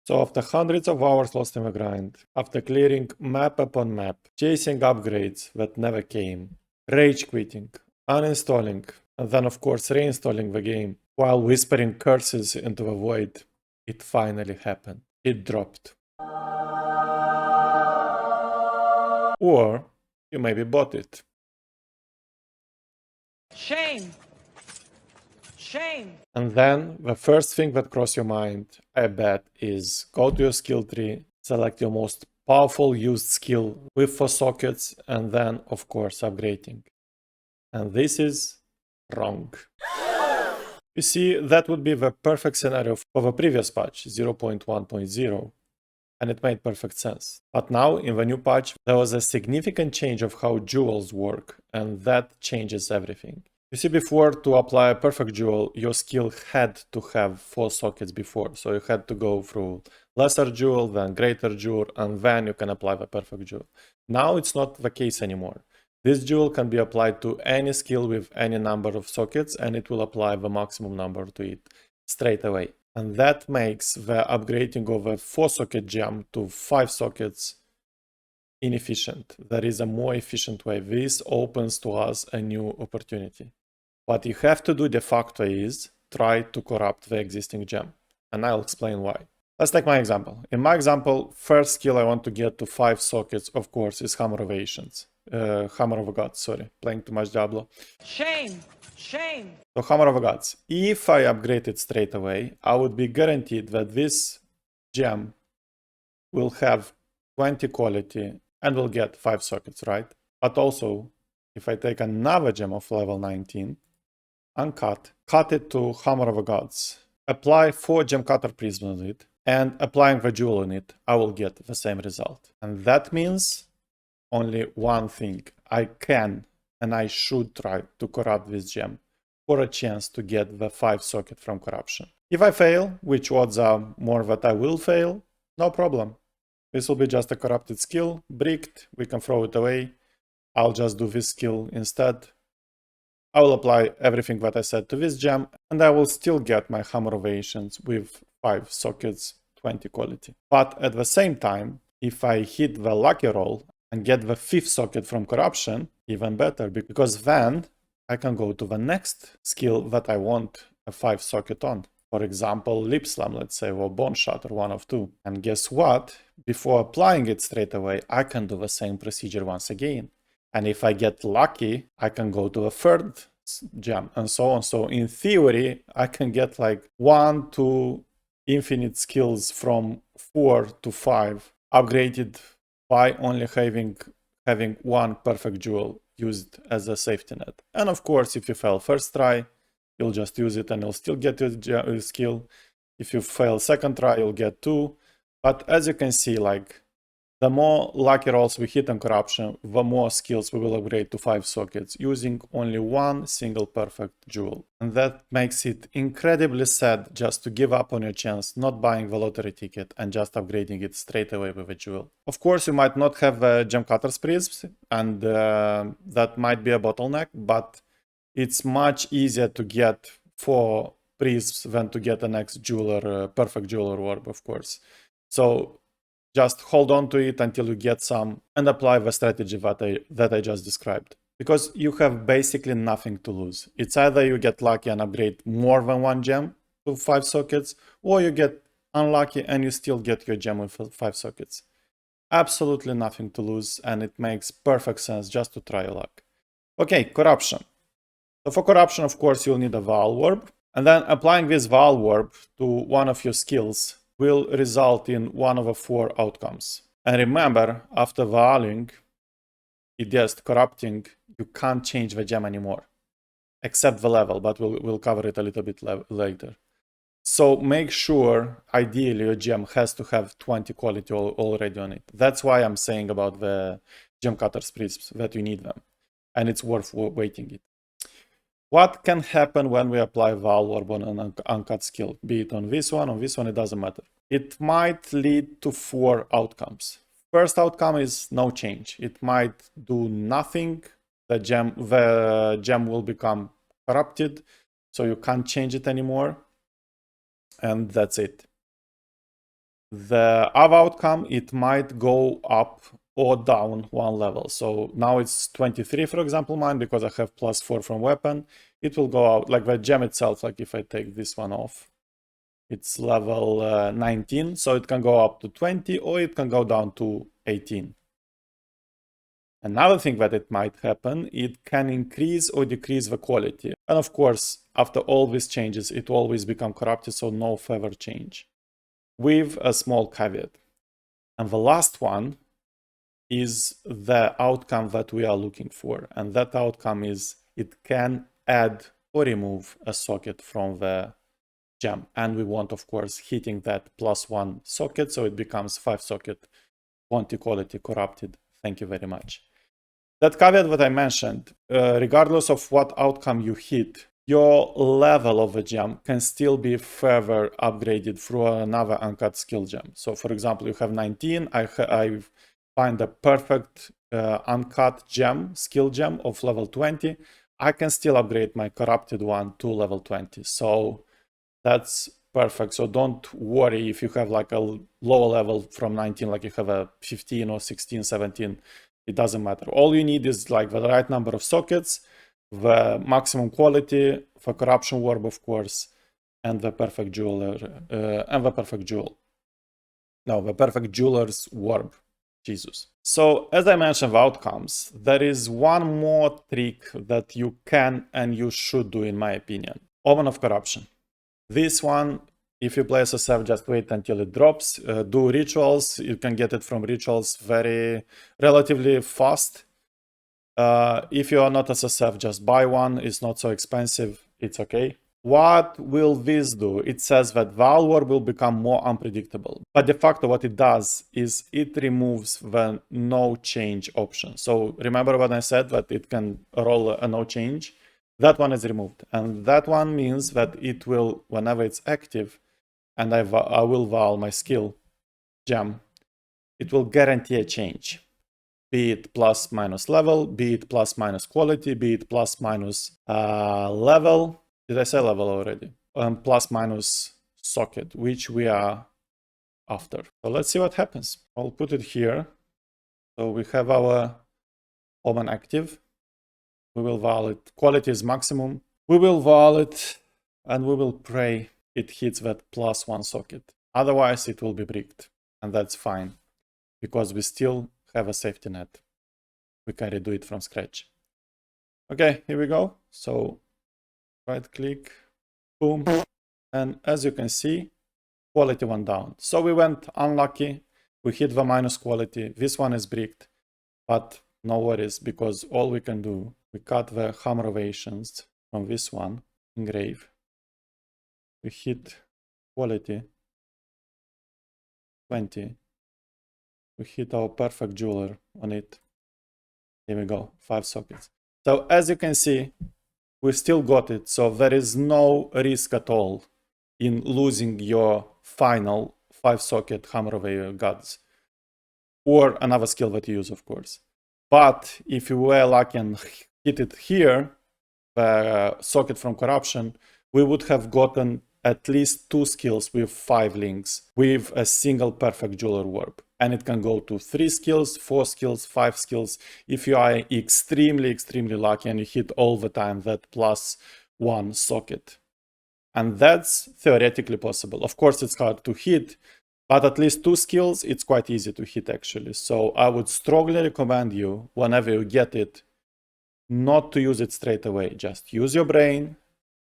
So after hundreds of hours lost in the grind, after clearing map upon map, chasing upgrades that never came, rage quitting, uninstalling, and then of course reinstalling the game, while whispering curses into the void, it finally happened. It dropped. Or you maybe bought it. Shame! Shame! And then the first thing that crosses your mind, I bet, is go to your skill tree, select your most powerful used skill with 4 sockets, and then, of course, upgrading. And this is wrong. You see, that would be the perfect scenario for the previous patch, 0.1.0, and it made perfect sense. But now, in the new patch, there was a significant change of how jewels work, and that changes everything. You see, before, to apply a perfect jewel, your skill had to have 4 sockets before. So you had to go through lesser jewel, then greater jewel, and then you can apply the perfect jewel. Now it's not the case anymore. This jewel can be applied to any skill with any number of sockets, and it will apply the maximum number to it straight away. And that makes the upgrading of a 4-socket gem to 5 sockets inefficient. There is a more efficient way. This opens to us a new opportunity. What you have to do de facto is try to corrupt the existing gem. And I'll explain why. Let's take my example. In my example, first skill I want to get to 5 sockets, of course, is Hammer of Ancients. Hammer of Gods, sorry, playing too much Diablo. Shame! Shame! So Hammer of Gods. If I upgrade it straight away, I would be guaranteed that this gem will have 20 quality and will get 5 sockets, right? But also, if I take another gem of level 19, uncut, cut it to Hammer of Gods, apply 4 gem cutter prism on it, and applying the jewel on it, I will get the same result. And that means only one thing. I can and I should try to corrupt this gem for a chance to get the 5 socket from corruption. If I fail, which odds are more that I will fail, no problem. This will be just a corrupted skill, bricked, we can throw it away. I'll just do this skill instead. I will apply everything that I said to this gem, and I will still get my Hammer of Ancients with 5 sockets, 20 quality. But at the same time, if I hit the lucky roll and get the 5th socket from corruption, even better, because then I can go to the next skill that I want a 5 socket on. For example, Lip Slam, let's say, or Bone Shatter, one of 2. And guess what? Before applying it straight away, I can do the same procedure once again. And if I get lucky, I can go to a 3rd gem and so on. So in theory, I can get like 1 to infinite skills from 4 to 5 upgraded by only having 1 perfect jewel used as a safety net. And of course, if you fail first try, you'll just use it and you'll still get your skill. If you fail second try, you'll get 2. But as you can see, like, the more lucky rolls we hit on corruption, the more skills we will upgrade to 5 sockets using only 1 single perfect jewel. And that makes it incredibly sad just to give up on your chance, not buying the lottery ticket and just upgrading it straight away with a jewel. Of course, you might not have gem cutters prisms, and that might be a bottleneck, but it's much easier to get 4 prisms than to get the next jeweler, perfect jeweler orb, of course. So just hold on to it until you get some and apply the strategy that I just described. Because you have basically nothing to lose. It's either you get lucky and upgrade more than 1 gem to 5 sockets, or you get unlucky and you still get your gem with 5 sockets. Absolutely nothing to lose, and it makes perfect sense just to try your luck. Okay, corruption. So for corruption, of course, you'll need a Vaal Orb, and then applying this Vaal Orb to one of your skills will result in one of the 4 outcomes. And remember, after Vaaling, just corrupting, you can't change the gem anymore, except the level, but we'll cover it a little bit later. So make sure, ideally, your gem has to have 20 quality already on it. That's why I'm saying about the gem cutters prisms, that you need them, and it's worth waiting it. What can happen when we apply Vaal Orb on an uncut skill? Be it on this one, it doesn't matter. It might lead to 4 outcomes. First outcome is no change. It might do nothing. The gem will become corrupted, so you can't change it anymore. And that's it. the other outcome, it might go up or down one level. So now it's 23, for example, mine, because I have +4 from weapon. It will go out, like the gem itself, like if I take this one off, it's level 19, so it can go up to 20 or it can go down to 18. Another thing that it might happen, it can increase or decrease the quality. And of course, after all these changes, it will always become corrupted, so no further change. With a small caveat. And the last one is the outcome that we are looking for. And that outcome is it can add or remove a socket from the gem. And we want, of course, hitting that +1 socket, so it becomes 5 socket quality corrupted. Thank you very much. That caveat that I mentioned, regardless of what outcome you hit, your level of a gem can still be further upgraded through another uncut skill gem. So for example, you have 19, I find a perfect uncut gem, skill gem of level 20. I can still upgrade my corrupted one to level 20. So that's perfect. So don't worry if you have like a lower level from 19, like you have a 15 or 16, 17. It doesn't matter. All you need is like the right number of sockets, the maximum quality for corruption orb, of course, and the perfect jeweler, and the perfect jewel. No, the perfect jeweler's orb. Jesus. So as I mentioned, the outcomes, there is one more trick that you can and you should do, in my opinion. Omen of Corruption. This one, if you play SSF, just wait until it drops. Do rituals. You can get it from rituals relatively fast. If you are not SSF, just buy one. It's not so expensive. It's okay. What will this do? It says that Val War will become more unpredictable. But de facto what it does is it removes the no change option. So remember when I said that it can roll a no change? That one is removed. And that one means that it will, whenever it's active, and I will val my skill gem, it will guarantee a change. Be it plus minus level, be it plus minus quality, be it plus minus level. Did I say level already? Plus minus socket, which we are after. So let's see what happens. I'll put it here. So we have our Omen active. We will val it. Quality is maximum. We will val it and we will pray it hits that +1 socket. Otherwise, it will be bricked. And that's fine because we still have a safety net. We can redo it from scratch. Okay, here we go. So right click, boom. And as you can see, quality went down. So we went unlucky. We hit the minus quality. This one is bricked, but no worries because all we can do, we cut the hammer ovations from this one, engrave. We hit quality 20. We hit our perfect jeweler on it. Here we go, 5 sockets. So as you can see, we still got it. So there is no risk at all in losing your final 5 socket hammer of gods. Or another skill that you use, of course. But if you were lucky and hit it here, the socket from corruption, we would have gotten at least 2 skills with 5 links with a single perfect jeweler orb. And it can go to 3 skills, 4 skills, 5 skills. If you are extremely, extremely lucky and you hit all the time that +1 socket. And that's theoretically possible. Of course, it's hard to hit, but at least 2 skills, it's quite easy to hit actually. So I would strongly recommend you, whenever you get it, not to use it straight away. Just use your brain,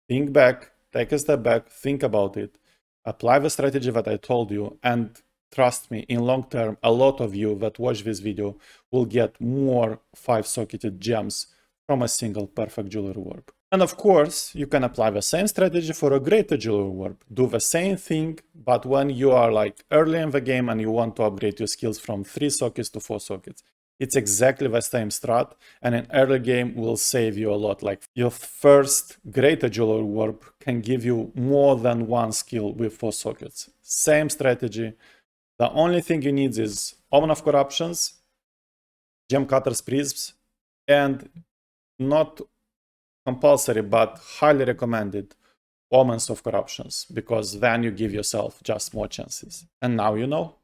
think back, take a step back, think about it, apply the strategy that I told you, and trust me, in long term, a lot of you that watch this video will get more 5-socketed gems from a single perfect jeweler orb. And of course, you can apply the same strategy for a greater jeweler orb. Do the same thing, but when you are like early in the game and you want to upgrade your skills from 3 sockets to 4 sockets. It's exactly the same strat, and an early game will save you a lot. Like your first greater jeweler orb can give you more than 1 skill with 4 sockets. Same strategy. The only thing you need is Omen of Corruptions, Gem Cutter's Prisms, and not compulsory but highly recommended Omens of Corruptions, because then you give yourself just more chances. And now you know.